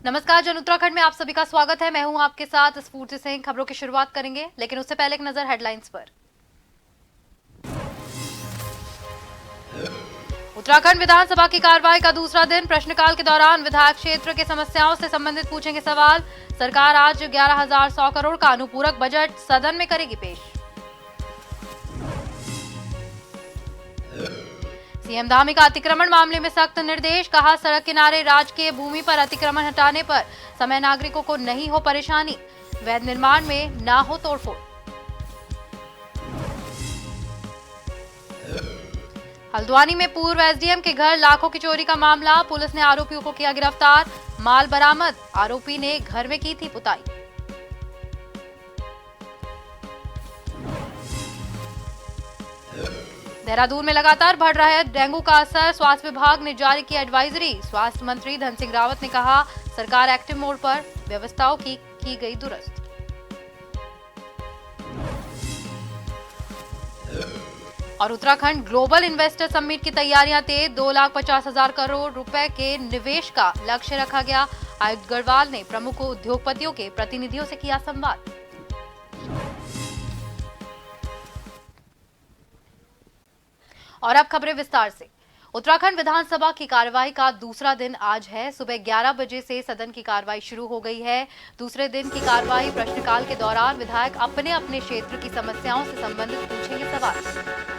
नमस्कार जन उत्तराखंड में आप सभी का स्वागत है। मैं हूं आपके साथ स्फूर्ति सिंह। खबरों की शुरुआत करेंगे, लेकिन उससे पहले एक नजर हेडलाइंस पर। उत्तराखंड विधानसभा की कार्रवाई का दूसरा दिन। प्रश्नकाल के दौरान विधायक क्षेत्र के समस्याओं से संबंधित पूछेंगे सवाल। सरकार आज 11,100 करोड़ का अनुपूरक बजट सदन में करेगी पेश। सीएम धामी का अतिक्रमण मामले में सख्त निर्देश। कहा, सड़क किनारे राजकीय भूमि पर अतिक्रमण हटाने पर समय नागरिकों को नहीं हो परेशानी। वैध निर्माण में ना हो तोड़फोड़। हल्द्वानी में पूर्व एसडीएम के घर लाखों की चोरी का मामला। पुलिस ने आरोपियों को किया गिरफ्तार। माल बरामद। आरोपी ने घर में की थी पुताई। देहरादून में लगातार बढ़ रहा है डेंगू का असर। स्वास्थ्य विभाग ने जारी की एडवाइजरी। स्वास्थ्य मंत्री धन सिंह रावत ने कहा, सरकार एक्टिव मोड पर, व्यवस्थाओं की गई दुरुस्त। और उत्तराखंड ग्लोबल इन्वेस्टर समिट की तैयारियां तेज। 2,50,000 करोड़ रुपए के निवेश का लक्ष्य रखा गया। आयुक्त गढ़वाल ने प्रमुख उद्योगपतियों के प्रतिनिधियों से किया संवाद। और अब खबरें विस्तार से। उत्तराखंड विधानसभा की कार्रवाई का दूसरा दिन आज है। सुबह 11 बजे से सदन की कार्रवाई शुरू हो गई है। दूसरे दिन की कार्रवाई प्रश्नकाल के दौरान विधायक अपने अपने क्षेत्र की समस्याओं से संबंधित पूछेंगे सवाल।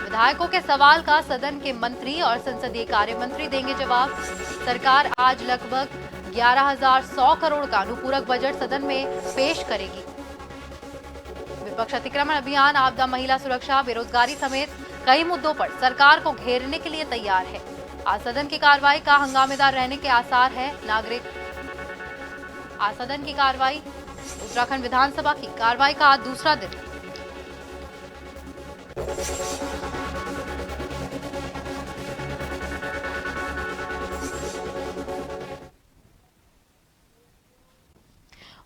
विधायकों के सवाल का सदन के मंत्री और संसदीय कार्य मंत्री देंगे जवाब। सरकार आज लगभग 11,100 करोड़ का अनुपूरक बजट सदन में पेश करेगी। विपक्ष अतिक्रमण अभियान, आपदा, महिला सुरक्षा, बेरोजगारी समेत कई मुद्दों पर सरकार को घेरने के लिए तैयार है। आज सदन की कार्रवाई का हंगामेदार रहने के आसार है। आज सदन की कार्रवाई, उत्तराखंड विधानसभा की कार्रवाई का आज दूसरा दिन।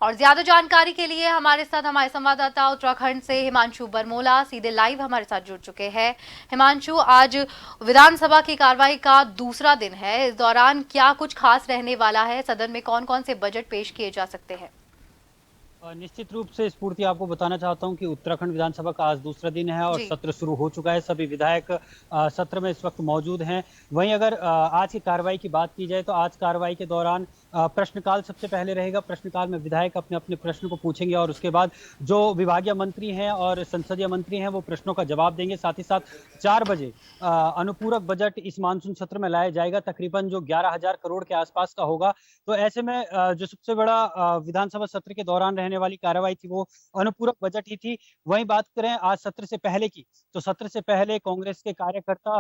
और ज्यादा जानकारी के लिए हमारे साथ हमारे संवाददाता उत्तराखंड से हिमांशु बरमोला सीधे लाइव हमारे साथ जुड़ चुके हैं। हिमांशु, आज विधानसभा की कार्रवाई का दूसरा दिन है। इस दौरान क्या कुछ खास रहने वाला है? सदन में कौन कौन से बजट पेश किए जा सकते हैं? निश्चित रूप से स्फूर्ति, आपको बताना चाहता हूं कि उत्तराखंड विधानसभा का आज दूसरा दिन है और सत्र शुरू हो चुका है। सभी विधायक सत्र में इस वक्त मौजूद हैं। वहीं अगर आज की कार्रवाई की बात की जाए तो आज कार्रवाई के दौरान प्रश्नकाल सबसे पहले रहेगा। प्रश्नकाल में विधायक अपने अपने प्रश्न को पूछेंगे और उसके बाद जो विभागीय मंत्री हैं और संसदीय मंत्री हैं वो प्रश्नों का जवाब देंगे। साथ ही साथ 4 बजे अनुपूरक बजट इस मानसून सत्र में लाया जाएगा, तकरीबन जो 11,000 करोड़ के आसपास का होगा। तो ऐसे में जो सबसे बड़ा विधानसभा सत्र के दौरान रहने वाली कार्रवाई थी वो अनुपूरक बजट ही थी। वहीं बात करें आज सत्र से पहले की, तो सत्र से पहले कांग्रेस के कार्यकर्ता,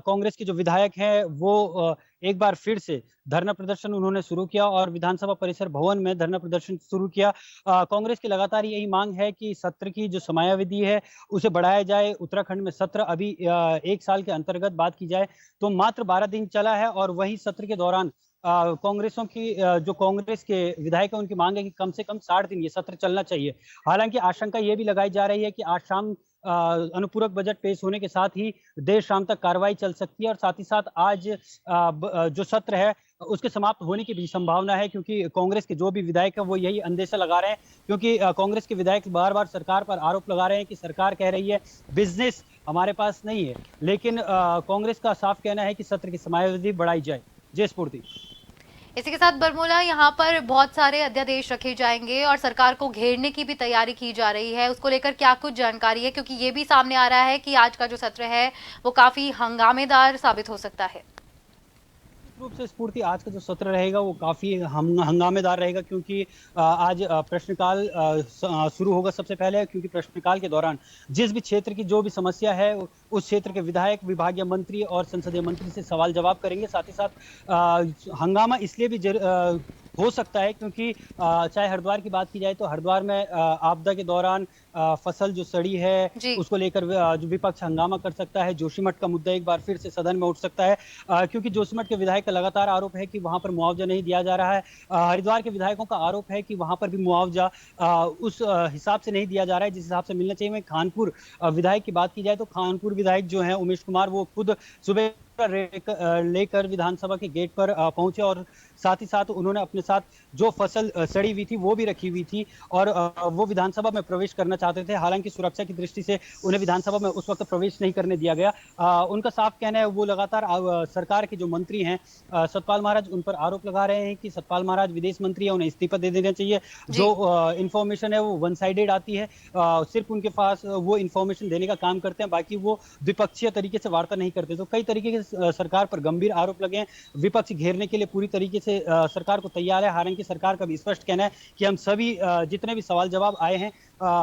कांग्रेस के जो विधायक हैं वो एक बार फिर से धरना प्रदर्शन उन्होंने शुरू किया और विधानसभा परिसर भवन में धरना प्रदर्शन शुरू किया। कांग्रेस की लगातार यही मांग है कि सत्र की जो समयावधि है उसे बढ़ाया जाए। उत्तराखंड में सत्र अभी 1 साल के अंतर्गत बात की जाए तो मात्र 12 दिन चला है और वही सत्र के दौरान जो कांग्रेस के विधायक हैं उनकी मांग है कि कम से कम 60 दिन ये सत्र चलना चाहिए। हालांकि आशंका ये भी लगाई जा रही है कि आज शाम अनुपूरक बजट पेश होने के साथ ही देर शाम तक कार्रवाई चल सकती है और साथ ही साथ आज जो सत्र है उसके समाप्त होने की भी संभावना है, क्योंकि कांग्रेस के जो भी विधायक है वो यही अंदेशा लगा रहे हैं। क्योंकि कांग्रेस के विधायक बार बार सरकार पर आरोप लगा रहे हैं कि सरकार कह रही है बिजनेस हमारे पास नहीं है, लेकिन कांग्रेस का साफ कहना है कि सत्र की समयावधि बढ़ाई जाए। जय स्फूर्ति। इसी के साथ बरमूला, यहाँ पर बहुत सारे अध्यादेश रखे जाएंगे और सरकार को घेरने की भी तैयारी की जा रही है। उसको लेकर क्या कुछ जानकारी है? क्योंकि ये भी सामने आ रहा है कि आज का जो सत्र है वो काफी हंगामेदार साबित हो सकता है। रूप से स्फूर्ति, आज का जो सत्र रहेगा वो काफी हंगामेदार रहेगा, क्योंकि आज प्रश्नकाल शुरू होगा सबसे पहले। क्योंकि प्रश्नकाल के दौरान जिस भी क्षेत्र की जो भी समस्या है उस क्षेत्र के विधायक, विभागीय मंत्री और संसदीय मंत्री से सवाल जवाब करेंगे। साथ ही साथ हंगामा इसलिए भी हो सकता है क्योंकि चाहे हरिद्वार की बात की जाए तो हरिद्वार में आपदा के दौरान फसल जो सड़ी है जी। उसको लेकर जो विपक्ष हंगामा कर सकता है। जोशीमठ का मुद्दा एक बार फिर से सदन में उठ सकता है, क्योंकि जोशीमठ के विधायक का लगातार आरोप है कि वहां पर मुआवजा नहीं दिया जा रहा है। हरिद्वार के विधायकों का आरोप है कि वहां पर भी मुआवजा उस हिसाब से नहीं दिया जा रहा है जिस हिसाब से मिलना चाहिए। खानपुर विधायक की बात की जाए तो खानपुर विधायक जो है उमेश कुमार, वो खुद सुबह लेकर विधानसभा के गेट पर पहुंचे और साथ ही साथ उन्होंने अपने साथ जो फसल सड़ी हुई थी वो भी रखी हुई थी और वो विधानसभा में प्रवेश करना चाहते थे। हालांकि सुरक्षा की दृष्टि से उन्हें विधानसभा में उस वक्त प्रवेश नहीं करने दिया गया। उनका साफ कहना है, वो लगातार सरकार के जो मंत्री हैं सतपाल महाराज, उन पर आरोप लगा रहे हैं कि सतपाल महाराज विदेश मंत्री है, उन्हें इस्तीफा दे देना चाहिए। जो इंफॉर्मेशन है वो वन साइडेड आती है, सिर्फ उनके पास वो इंफॉर्मेशन देने का काम करते हैं, बाकी वो द्विपक्षीय तरीके से वार्ता नहीं करते। तो कई तरीके के सरकार पर गंभीर आरोप लगे हैं। विपक्ष घेरने के लिए पूरी तरीके से सरकार को तैयार है। हालांकि सरकार का भी स्पष्ट कहना है कि हम सभी जितने भी सवाल जवाब आए हैं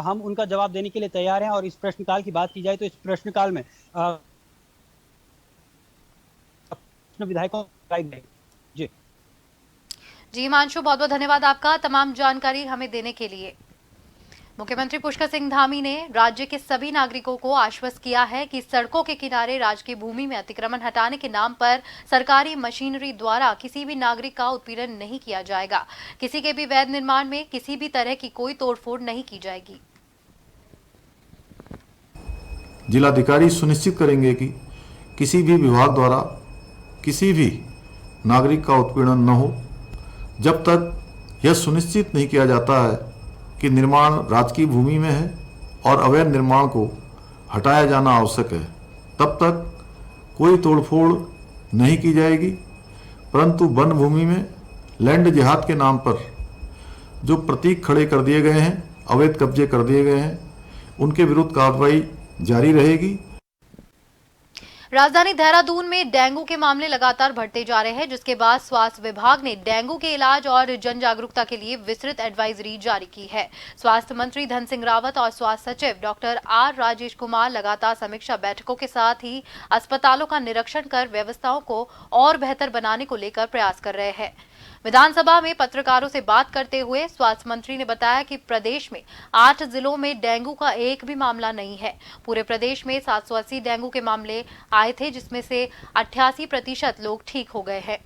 हम उनका जवाब देने के लिए तैयार हैं। और इस प्रश्नकाल की बात की जाए तो इस प्रश्नकाल में विधायकों जी जी हिमांशु, बहुत बहुत धन्यवाद आपका तमाम जानकारी हमें देने के लिए। मुख्यमंत्री पुष्कर सिंह धामी ने राज्य के सभी नागरिकों को आश्वस्त किया है कि सड़कों के किनारे राजकीय भूमि में अतिक्रमण हटाने के नाम पर सरकारी मशीनरी द्वारा किसी भी नागरिक का उत्पीड़न नहीं किया जाएगा। किसी के भी वैध निर्माण में किसी भी तरह की कोई तोड़फोड़ नहीं की जाएगी। जिलाधिकारी सुनिश्चित करेंगे कि किसी भी विभाग द्वारा किसी भी नागरिक का उत्पीड़न न हो, जब तक यह सुनिश्चित नहीं किया जाता है कि निर्माण राजकीय भूमि में है और अवैध निर्माण को हटाया जाना आवश्यक है, तब तक कोई तोड़फोड़ नहीं की जाएगी। परंतु वन भूमि में लैंड जिहाद के नाम पर जो प्रतीक खड़े कर दिए गए हैं, अवैध कब्जे कर दिए गए हैं, उनके विरुद्ध कार्रवाई जारी रहेगी। राजधानी देहरादून में डेंगू के मामले लगातार बढ़ते जा रहे हैं, जिसके बाद स्वास्थ्य विभाग ने डेंगू के इलाज और जन जागरूकता के लिए विस्तृत एडवाइजरी जारी की है। स्वास्थ्य मंत्री धन सिंह रावत और स्वास्थ्य सचिव डॉक्टर आर राजेश कुमार लगातार समीक्षा बैठकों के साथ ही अस्पतालों का निरीक्षण कर व्यवस्थाओं को और बेहतर बनाने को लेकर प्रयास कर रहे हैं। विधानसभा में पत्रकारों से बात करते हुए स्वास्थ्य मंत्री ने बताया कि प्रदेश में 8 जिलों में डेंगू का एक भी मामला नहीं है। पूरे प्रदेश में 780 डेंगू के मामले आए थे, जिसमें से 88% लोग ठीक हो गए हैं।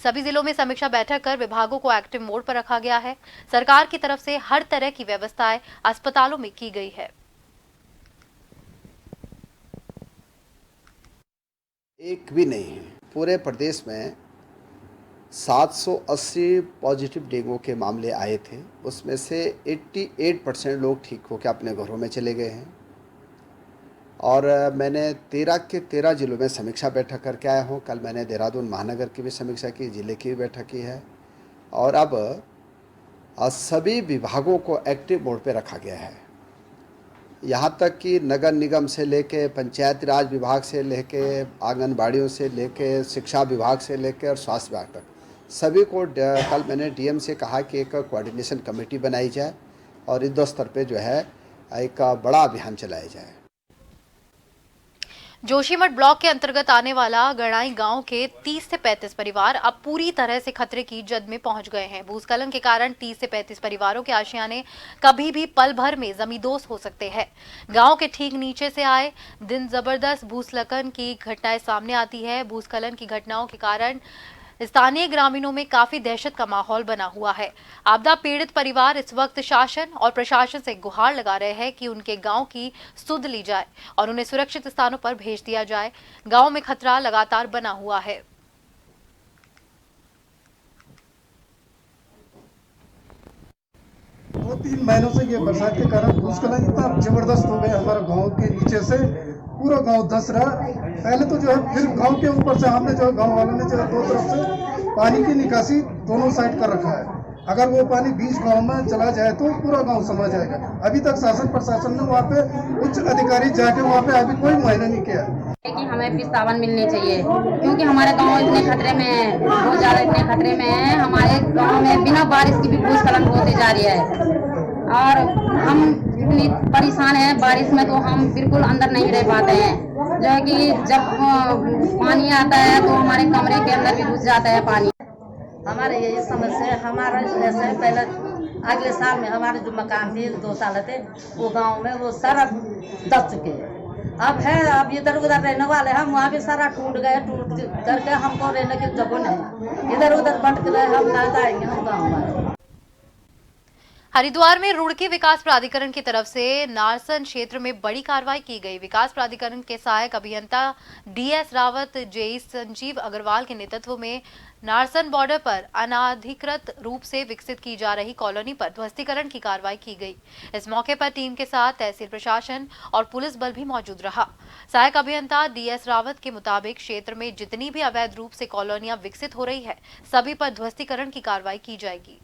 सभी जिलों में समीक्षा बैठक कर विभागों को एक्टिव मोड पर रखा गया है। सरकार की तरफ से हर तरह की व्यवस्थाएं अस्पतालों में की गई है। एक भी नहीं है। पूरे प्रदेश में 780 पॉजिटिव डेंगू के मामले आए थे, उसमें से 88% लोग ठीक होकर अपने घरों में चले गए हैं। और मैंने 13 के 13 जिलों में समीक्षा बैठक करके आया हूँ। कल मैंने देहरादून महानगर की भी समीक्षा की, जिले की भी बैठक की है। और अब सभी विभागों को एक्टिव मोड पे रखा गया है। यहाँ तक कि नगर निगम से लेके पंचायती राज विभाग से लेके आंगनबाड़ियों से लेके शिक्षा विभाग से लेके और स्वास्थ्य विभाग तक सभी को कल मैंने डीएम से कहा कि एक कोऑर्डिनेशन कमेटी बनाई जाए और युद्ध स्तर पे जो है एक बड़ा अभियान चलाया जाए। जोशीमठ ब्लॉक के अंतर्गत आने वाला गणाई गांव के 30 से 35 परिवार अब पूरी तरह से खतरे की जद में पहुंच गए हैं। भूस्खलन के कारण 30 से 35 परिवारों के आशियाने कभी भी पल भर में जमींदोज हो सकते हैं। गांव के ठीक नीचे से आए दिन जबरदस्त भूस्खलन की घटनाएं सामने आती है। भूस्खलन की घटनाओं के कारण स्थानीय ग्रामीणों में काफी दहशत का माहौल बना हुआ है। आपदा पीड़ित परिवार इस वक्त शासन और प्रशासन से गुहार लगा रहे हैं कि उनके गांव की सुध ली जाए और उन्हें सुरक्षित स्थानों पर भेज दिया जाए। गांव में खतरा लगातार बना हुआ है। 2-3 महीनों से ये बरसात के कारण भूस्खलन इतना जबरदस्त हो गया हमारे गांव के नीचे से पूरा गांव धंस रहा। पहले तो जो है, फिर गांव के ऊपर से हमने जो गांव वालों ने जो है 2 तरफ से पानी की निकासी दोनों साइड कर रखा है। अगर वो पानी बीच गांव में चला जाए तो पूरा गांव समा जाएगा। अभी तक शासन प्रशासन ने वहाँ पे उच्च अधिकारी जाके वहाँ पे अभी कोई मुआयना नहीं किया कि हमें पिस्तावन मिलने चाहिए, क्योंकि हमारे गांव इतने खतरे में है, बहुत ज़्यादा इतने खतरे में है। हमारे गांव में बिना बारिश की भी भूस्खलन होती जा रही है और हम इतनी परेशान हैं। बारिश में तो हम बिल्कुल अंदर नहीं रह पाते हैं, जो है कि जब पानी आता है तो हमारे कमरे के अंदर भी घुस जाता है पानी। हमारे यही समस्या है। हमारा जैसे पहले अगले साल में हमारे जो मकान थे 2 साल थे वो गांव में वो सारा दब चुके हैं। अब है, अब इधर उधर रहने वाले हम, वहाँ भी सारा टूट करके हमको रहने की जगह नहीं, इधर उधर भटक रहे, हम कहाँ जाएंगे हम गाँव वाले। हरिद्वार में रुड़की विकास प्राधिकरण की तरफ से नारसन क्षेत्र में बड़ी कार्रवाई की गई। विकास प्राधिकरण के सहायक अभियंता डीएस रावत, जेई संजीव अग्रवाल के नेतृत्व में नारसन बॉर्डर पर अनाधिकृत रूप से विकसित की जा रही कॉलोनी पर ध्वस्तीकरण की कार्रवाई की गई। इस मौके पर टीम के साथ तहसील प्रशासन और पुलिस बल भी मौजूद रहा। सहायक अभियंता डीएस रावत के मुताबिक क्षेत्र में जितनी भी अवैध रूप से कॉलोनियां विकसित हो रही है, सभी पर ध्वस्तीकरण की कार्रवाई की जाएगी।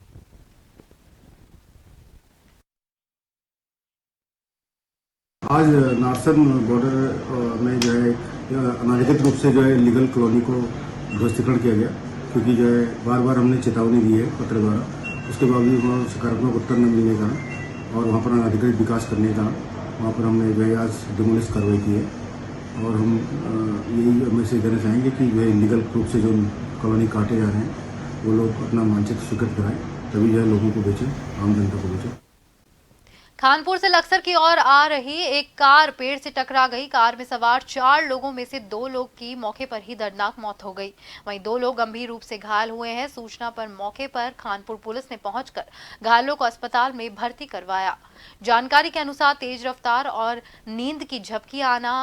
आज नारसन बॉर्डर में जो है अनाधिकृत रूप से जो है लीगल कॉलोनी को ध्वस्तीकरण किया गया, क्योंकि जो है बार बार हमने चेतावनी दी है पत्र द्वारा, उसके बावजूद वहाँ सकारात्मक उत्तर न मिलने का और वहाँ पर अनाधिकृत विकास करने का वहाँ पर हमने जो है आज डिमोलिश कार्रवाई की है। और हम यही मैसेज देना चाहेंगे कि जो है लीगल रूप से जो कॉलोनी काटे जा रहे हैं वो लोग अपना मानचित्र स्वीकृत कराएं, तभी जो है लोगों को बेचें, आम जनता को बेचें। खानपुर से लक्सर की ओर आ रही एक कार पेड़ से टकरा गई। कार में सवार 4 लोगों में से 2 लोग की मौके पर ही दर्दनाक मौत हो गई, वहीं 2 लोग गंभीर रूप से घायल हुए हैं। सूचना पर मौके पर खानपुर पुलिस ने पहुंचकर घायलों को अस्पताल में भर्ती करवाया। जानकारी के अनुसार तेज रफ्तार और नींद की झपकी आना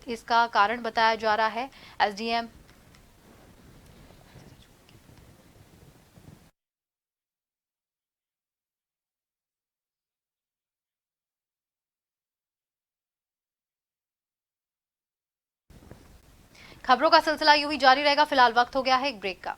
इसका कारण बताया जा रहा है। एसडीएम खबरों का सिलसिला यूं ही जारी रहेगा। फिलहाल वक्त हो गया है एक ब्रेक का।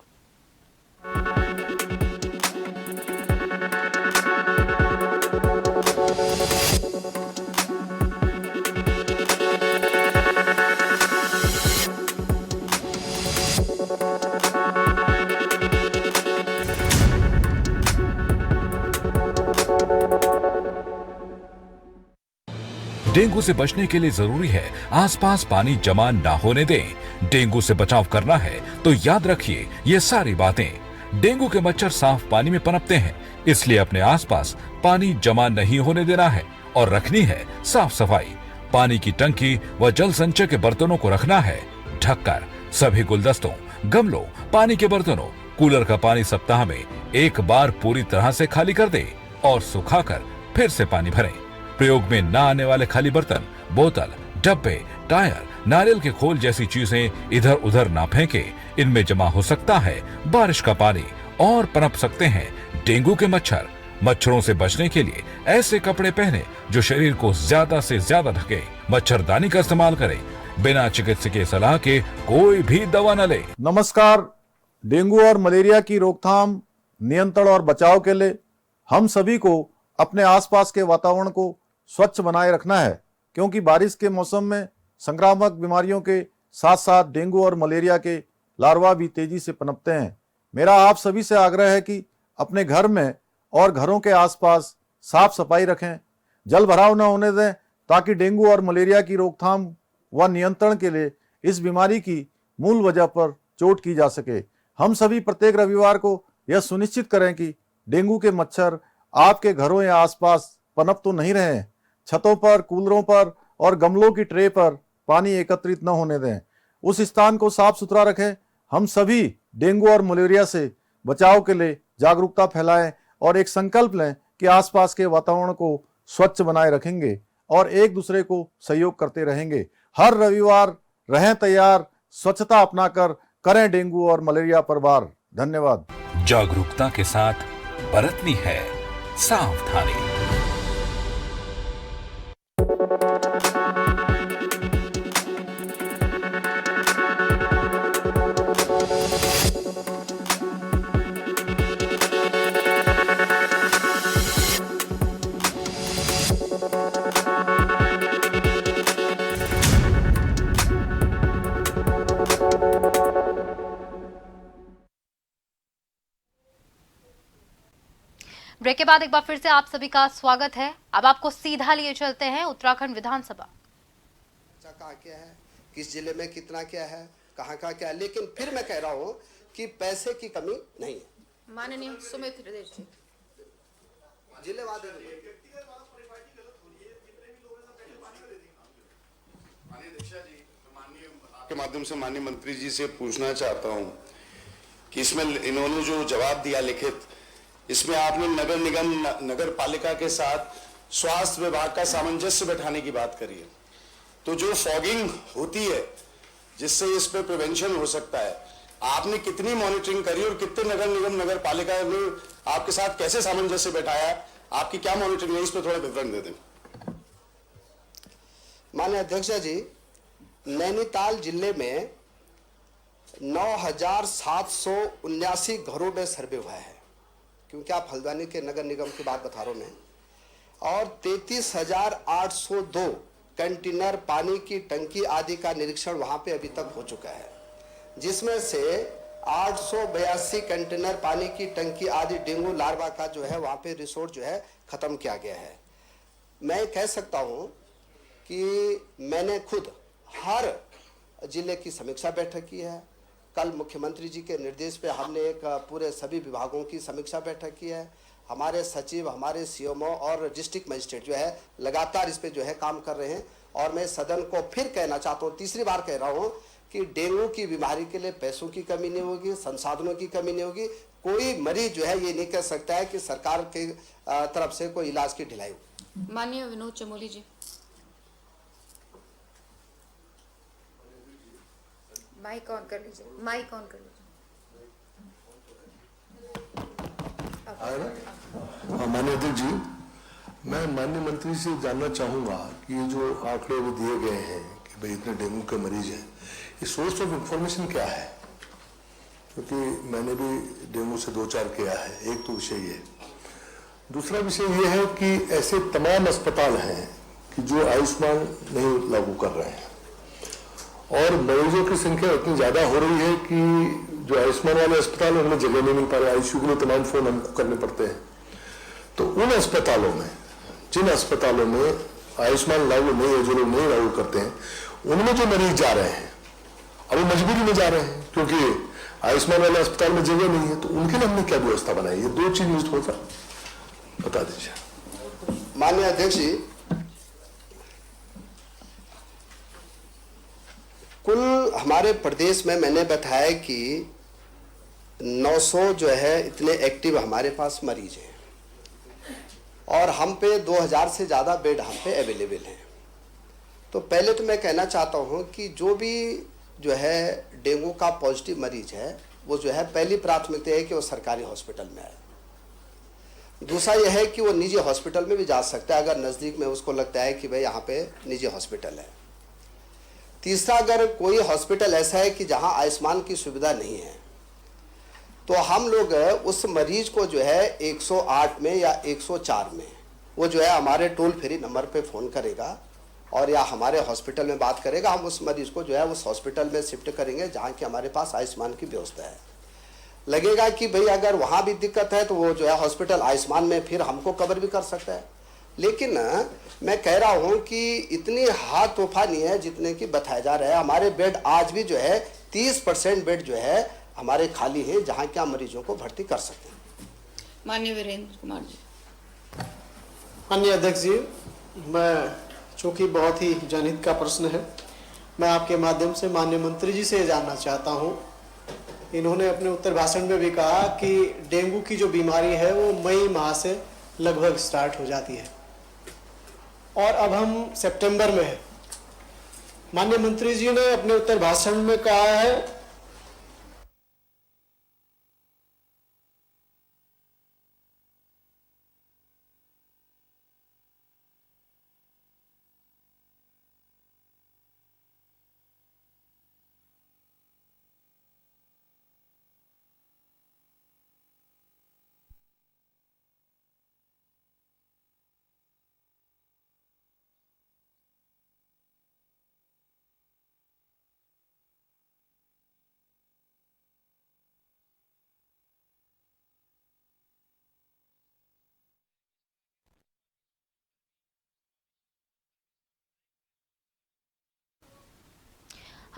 डेंगू से बचने के लिए जरूरी है आसपास पानी जमा ना होने दें। डेंगू से बचाव करना है तो याद रखिए ये सारी बातें। डेंगू के मच्छर साफ पानी में पनपते हैं, इसलिए अपने आसपास पानी जमा नहीं होने देना है और रखनी है साफ सफाई। पानी की टंकी व जल संचय के बर्तनों को रखना है ढककर। सभी गुलदस्तों, गमलों, पानी के बर्तनों, कूलर का पानी सप्ताह में एक बार पूरी तरह से खाली कर दें और सुखाकर फिर से पानी भरें। प्रयोग में न आने वाले खाली बर्तन, बोतल, डब्बे, टायर, नारियल के खोल जैसी चीजें इधर उधर ना फेंकें। इनमें जमा हो सकता है बारिश का पानी और पनप सकते हैं डेंगू के मच्छर। मच्छरों से बचने के लिए ऐसे कपड़े पहने जो शरीर को ज्यादा से ज्यादा ढके। मच्छरदानी का इस्तेमाल करें। बिना चिकित्सकीय सलाह के कोई भी दवा न ले। नमस्कार। डेंगू और मलेरिया की रोकथाम, नियंत्रण और बचाव के लिए हम सभी को अपने आसपास के वातावरण को स्वच्छ बनाए रखना है, क्योंकि बारिश के मौसम में संक्रामक बीमारियों के साथ साथ डेंगू और मलेरिया के लार्वा भी तेजी से पनपते हैं। मेरा आप सभी से आग्रह है कि अपने घर में और घरों के आसपास साफ सफाई रखें, जल भराव न होने दें, ताकि डेंगू और मलेरिया की रोकथाम व नियंत्रण के लिए इस बीमारी की मूल वजह पर चोट की जा सके। हम सभी प्रत्येक रविवार को यह सुनिश्चित करें कि डेंगू के मच्छर आपके घरों या आसपास पनप तो नहीं रहे। छतों पर, कूलरों पर और गमलों की ट्रे पर पानी एकत्रित न होने दें। उस स्थान को साफ सुथरा रखें। हम सभी डेंगू और मलेरिया से बचाव के लिए जागरूकता फैलाएं और एक संकल्प लें कि आसपास के वातावरण को स्वच्छ बनाए रखेंगे और एक दूसरे को सहयोग करते रहेंगे। हर रविवार रहें तैयार, स्वच्छता अपनाकर करें डेंगू और मलेरिया पर वार। धन्यवाद। जागरूकता के साथ बरतनी है सावधानी। ब्रेक के बाद एक बार फिर से आप सभी का स्वागत है। अब आपको सीधा लिए चलते हैं उत्तराखंड विधानसभा। कहाँ क्या है, किस जिले में कितना क्या है, कहाँ का क्या है, लेकिन फिर मैं कह रहा हूँ कि पैसे की कमी नहीं है। माननीय सुमित जिलेवार के माध्यम से माननीय मंत्री जी से पूछना चाहता हूं कि इसमें इन्होंने जो जवाब दिया लिखित, इसमें आपने नगर निगम नगर पालिका के साथ स्वास्थ्य विभाग का सामंजस्य बैठाने की बात करी है। तो जो फॉगिंग होती है जिससे इस पे प्रिवेंशन हो सकता है, आपने कितनी मॉनिटरिंग करी और कितने नगर निगम नगर पालिका ने आपके साथ कैसे सामंजस्य बैठाया, आपकी क्या मॉनिटरिंग है, इस पर थोड़ा विवरण दे दें। माननीय अध्यक्ष जी, नैनीताल जिले में 9,779 घरों में सर्वे हुआ है, क्योंकि आप हल्द्वानी के नगर निगम की बात बता रहा हूं मैं, और 33,802 कंटेनर पानी की टंकी आदि का निरीक्षण वहां पे अभी तक हो चुका है, जिसमें से 882 कंटेनर पानी की टंकी आदि डेंगू लार्वा का जो है वहां पे रिसोर्ट जो है खत्म किया गया है। मैं कह सकता हूं कि मैंने खुद हर जिले की समीक्षा बैठक की है। कल मुख्यमंत्री जी के निर्देश पे हमने एक पूरे सभी विभागों की समीक्षा बैठक की है। हमारे सचिव, हमारे सीएमओ और डिस्ट्रिक्ट मजिस्ट्रेट जो है लगातार इस पे जो है काम कर रहे हैं। और मैं सदन को फिर कहना चाहता हूँ, तीसरी बार कह रहा हूँ कि डेंगू की बीमारी के लिए पैसों की कमी नहीं होगी, संसाधनों की कमी नहीं होगी। कोई मरीज जो है ये नहीं कह सकता है कि सरकार के तरफ से कोई इलाज की ढिलाई हो। माननीय विनोद चमोली जी। माइक ऑन कर लीजिए, माइक ऑन कर लीजिए। माननीय अध्यक्ष जी, मैं माननीय मंत्री से जानना चाहूंगा कि ये जो आंकड़े भी दिए गए हैं कि भाई इतने डेंगू के मरीज हैं, ये सोर्स ऑफ इंफॉर्मेशन क्या है? क्योंकि मैंने भी डेंगू से 2-4 किया है। एक तो विषय ये, दूसरा विषय ये है कि ऐसे तमाम अस्पताल हैं कि जो आयुष्मान नहीं लागू कर रहे हैं और मरीजों की संख्या इतनी ज्यादा हो रही है कि जो आयुष्मान वाले अस्पताल है उनमें जगह नहीं मिल पा रही, आईसीयू के लिए तमाम फोन हमको करने पड़ते हैं। तो उन अस्पतालों में, जिन अस्पतालों में आयुष्मान लागू नहीं है, जो लोग नहीं लागू करते हैं, उनमें जो मरीज जा रहे हैं अब वो मजबूरी में जा रहे हैं क्योंकि आयुष्मान वाले अस्पताल में जगह नहीं है। तो उनके लिए हमने क्या व्यवस्था बनाई? ये 2 चीज मुझे थोड़ा बता दीजिए। माननीय अध्यक्ष जी, कुल हमारे प्रदेश में मैंने बताया कि 900 जो है इतने एक्टिव हमारे पास मरीज हैं और हम पे 2000 से ज़्यादा बेड हम पे अवेलेबल हैं। तो पहले तो मैं कहना चाहता हूं कि जो भी जो है डेंगू का पॉजिटिव मरीज है वो जो है पहली प्राथमिकता है कि वो सरकारी हॉस्पिटल में आए। दूसरा यह है कि वो निजी हॉस्पिटल में भी जा सकता है अगर नज़दीक में उसको लगता है कि भाई यहाँ पे निजी हॉस्पिटल है। तीसरा, अगर कोई हॉस्पिटल ऐसा है कि जहां आयुष्मान की सुविधा नहीं है तो हम लोग उस मरीज को जो है 108 में या 104 में वो जो है हमारे टोल फ्री नंबर पे फ़ोन करेगा और या हमारे हॉस्पिटल में बात करेगा। हम उस मरीज को जो है उस हॉस्पिटल में शिफ्ट करेंगे जहां की हमारे पास आयुष्मान की व्यवस्था है। लगेगा कि भाई अगर वहां भी दिक्कत है तो वो जो है हॉस्पिटल आयुष्मान में फिर हमको कवर भी कर सकता है। लेकिन मैं कह रहा हूं कि इतनी हाथ तोहफा नहीं है जितने की बताया जा रहा है। हमारे बेड आज भी जो है 30% बेड जो है हमारे खाली है जहां क्या मरीजों को भर्ती कर सकते हैं। माननीय वीरेंद्र कुमार जी। माननीय अध्यक्ष जी, मैं चूंकि बहुत ही जनहित का प्रश्न है, मैं आपके माध्यम से माननीय मंत्री जी से जानना चाहता हूं। इन्होंने अपने उत्तर भाषण में भी कहा कि डेंगू की जो बीमारी है वो मई माह से लगभग स्टार्ट हो जाती है और अब हम सितंबर में हैं। माननीय मंत्री जी ने अपने उत्तर भाषण में कहा है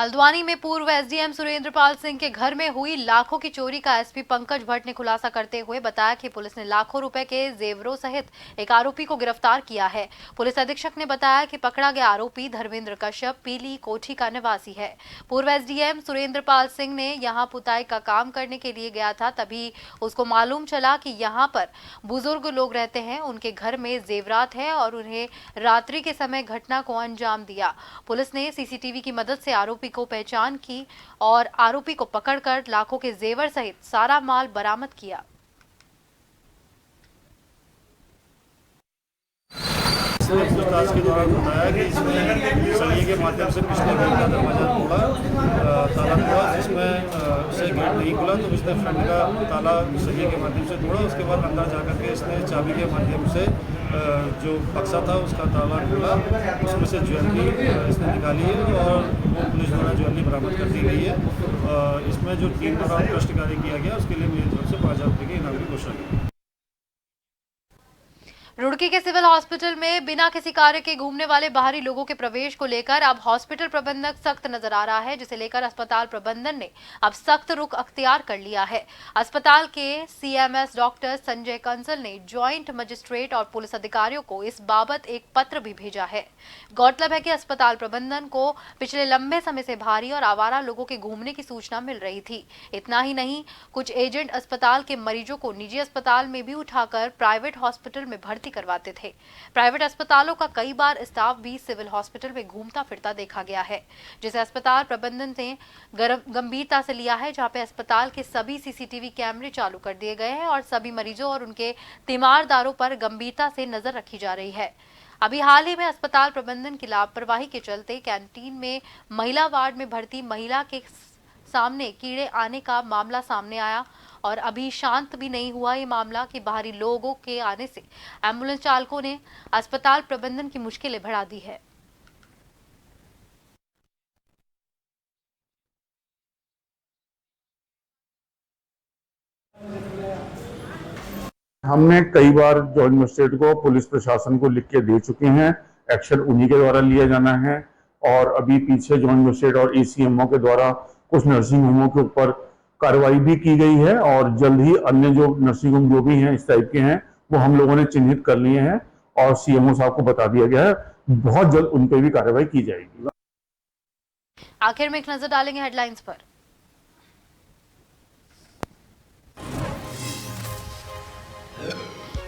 हल्द्वानी में पूर्व एसडीएम सुरेंद्रपाल सिंह के घर में हुई लाखों की चोरी का एसपी पंकज भट्ट ने खुलासा करते हुए बताया कि पुलिस ने लाखों रुपए के जेवरों सहित एक आरोपी को गिरफ्तार किया है। पुलिस अधीक्षक ने बताया कि पकड़ा गया आरोपी धर्मेंद्र कश्यप पीली कोठी का निवासी है। पूर्व एसडीएम सुरेंद्रपाल सिंह ने यहां पुताई का काम करने के लिए गया था, तभी उसको मालूम चला कि यहां पर बुजुर्ग लोग रहते हैं, उनके घर में जेवरात है और उन्हें रात्रि के समय घटना को अंजाम दिया। पुलिस ने सीसीटीवी की मदद से आरोपी को पहचान की और आरोपी को पकड़कर लाखों के जेवर सहित सारा माल बरामद किया। पूछताछ के दौरान बताया कि इसमें सरिये के माध्यम से पिछले गेट का दरवाजा तोड़ा, ताला तोड़ा, जिसमें उसे गेट नहीं खुला तो इसने फ्रंट का ताला सरिये के माध्यम से तोड़ा। उसके बाद अंदर जाकर के इसने चाबी के माध्यम से जो बक्सा था उसका ताला खोला, उसमें से ज्वेलरी इसने निकाली है और वो पुलिस द्वारा ज्वेलरी बरामद कर दी गई है। इसमें जो टीम द्वारा कष्ट कार्य किया गया उसके लिए मेरी तरफ से 5,000 रुपये की इनामी घोषणा की। रुड़की के सिविल हॉस्पिटल में बिना किसी कार्य के घूमने वाले बाहरी लोगों के प्रवेश को लेकर अब हॉस्पिटल प्रबंधक सख्त नजर आ रहा है, जिसे लेकर अस्पताल प्रबंधन ने अब सख्त रुख अख्तियार कर लिया है। अस्पताल के सीएमएस डॉक्टर संजय कंसल ने ज्वाइंट मजिस्ट्रेट और पुलिस अधिकारियों को इस बाबत एक पत्र भी भेजा है। गौरतलब है कि अस्पताल प्रबंधन को पिछले लंबे समय से भारी और आवारा लोगों के घूमने की सूचना मिल रही थी। इतना ही नहीं, कुछ एजेंट अस्पताल के मरीजों को निजी अस्पताल में भी उठाकर प्राइवेट हॉस्पिटल में भर्ती करवाते थे। प्राइवेट अस्पतालों का कई बार स्टाफ भी सिविल हॉस्पिटल में घूमता फिरता देखा गया है, जिसे अस्पताल प्रबंधन ने गंभीरता से लिया है, जहां पे अस्पताल के सभी सीसीटीवी कैमरे चालू कर दिए गए हैं और सभी मरीजों और उनके तीमारदारों पर गंभीरता से नजर रखी जा रही है। अभी हाल ही में अस्पताल प्रबंधन की लापरवाही के चलते कैंटीन में महिला वार्ड में भर्ती महिला के सामने कीड़े आने का मामला सामने आया और अभी शांत भी नहीं हुआ ये मामला कि बाहरी लोगों के आने से एम्बुलेंस चालकों ने अस्पताल प्रबंधन की मुश्किलें बढ़ा दी है। हमने कई बार जॉइंट मजिस्ट्रेट को, पुलिस प्रशासन को लिख के दे चुके हैं। एक्शन उन्हीं के द्वारा लिया जाना है और अभी पीछे जॉइंट मजिस्ट्रेट और एसीएमओ के द्वारा कुछ नर्सिंग होमों के ऊपर कार्रवाई भी की गई है और जल्द ही अन्य जो नर्सिंग होम जो भी हैं इस टाइप के हैं वो हम लोगों ने चिन्हित कर लिए हैं और सीएमओ साहब को बता दिया गया है, बहुत जल्द उन पर भी कार्रवाई की जाएगी। आखिर में एक नजर डालेंगे हेडलाइंस पर।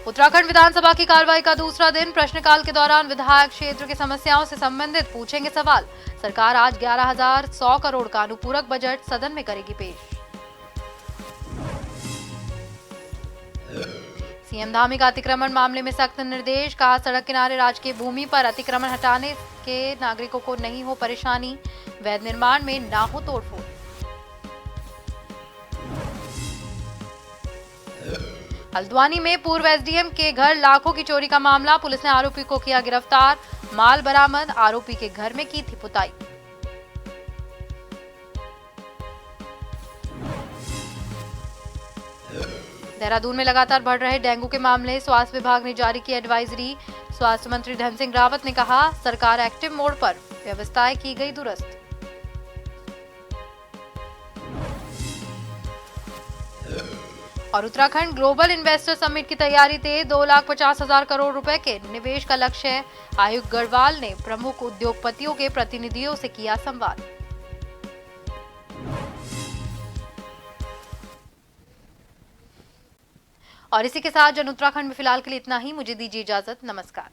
उत्तराखंड विधानसभा की कार्रवाई का दूसरा दिन। प्रश्नकाल के दौरान विधायक क्षेत्र की समस्याओं से संबंधित पूछेंगे सवाल। सरकार आज 11,100 करोड़ का अनुपूरक बजट सदन में करेगी पेश। सीएम धामी का अतिक्रमण मामले में सख्त निर्देश, कहा सड़क किनारे राजकीय भूमि पर अतिक्रमण हटाने के नागरिकों को नहीं हो परेशानी, वैध निर्माण में ना हो तोड़फोड़। हल्द्वानी में पूर्व एसडीएम के घर लाखों की चोरी का मामला, पुलिस ने आरोपी को किया गिरफ्तार, माल बरामद, आरोपी के घर में की थी पुताई। देहरादून में लगातार बढ़ रहे डेंगू के मामले, स्वास्थ्य विभाग ने जारी की एडवाइजरी। स्वास्थ्य मंत्री धन सिंह रावत ने कहा सरकार एक्टिव मोड पर, व्यवस्थाएं की गई दुरुस्त। और उत्तराखंड ग्लोबल इन्वेस्टर समिट की तैयारी तेज, 2,50,000 करोड़ रुपए के निवेश का लक्ष्य है। आयुक्त गढ़वाल ने प्रमुख उद्योगपतियों के प्रतिनिधियों से किया संवाद। और इसी के साथ जन उत्तराखंड में फिलहाल के लिए इतना ही। मुझे दीजिए इजाजत, नमस्कार।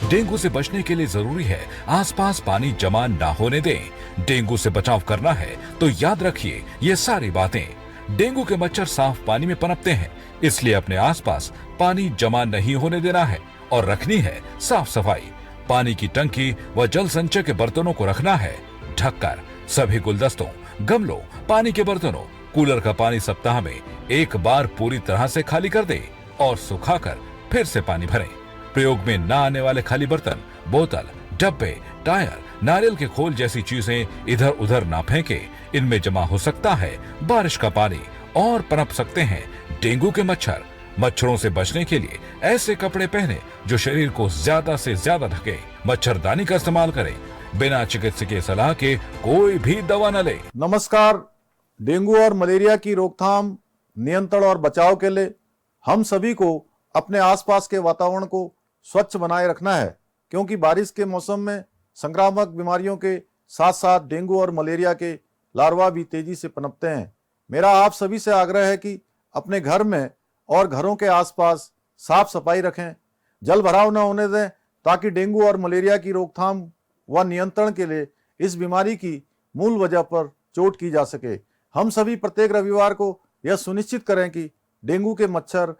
डेंगू से बचने के लिए जरूरी है आसपास पानी जमा ना होने दें। डेंगू से बचाव करना है तो याद रखिए ये सारी बातें। डेंगू के मच्छर साफ पानी में पनपते हैं, इसलिए अपने आसपास पानी जमा नहीं होने देना है और रखनी है साफ सफाई। पानी की टंकी व जल संचय के बर्तनों को रखना है ढककर। सभी गुलदस्तों, गमलों, पानी के बर्तनों, कूलर का पानी सप्ताह में एक बार पूरी तरह से खाली कर दें और सुखाकर फिर से पानी भरें। प्रयोग में न आने वाले खाली बर्तन, बोतल, डब्बे, टायर, नारियल के खोल जैसी चीजें इधर उधर ना फेंके। इनमें जमा हो सकता है बारिश का पानी और पनप सकते हैं डेंगू के मच्छर। मच्छरों से बचने के लिए ऐसे कपड़े पहने जो शरीर को ज्यादा से ज्यादा ढके। मच्छरदानी का इस्तेमाल करें। बिना चिकित्सकीय सलाह के कोई भी दवा न ले। नमस्कार। डेंगू और मलेरिया की रोकथाम, नियंत्रण और बचाव के लिए हम सभी को अपने आसपास के वातावरण को स्वच्छ बनाए रखना है, क्योंकि बारिश के मौसम में संक्रामक बीमारियों के साथ साथ डेंगू और मलेरिया के लार्वा भी तेजी से पनपते हैं। मेरा आप सभी से आग्रह है कि अपने घर में और घरों के आसपास साफ सफाई रखें, जल भराव न होने दें, ताकि डेंगू और मलेरिया की रोकथाम व नियंत्रण के लिए इस बीमारी की मूल वजह पर चोट की जा सके। हम सभी प्रत्येक रविवार को यह सुनिश्चित करें कि डेंगू के मच्छर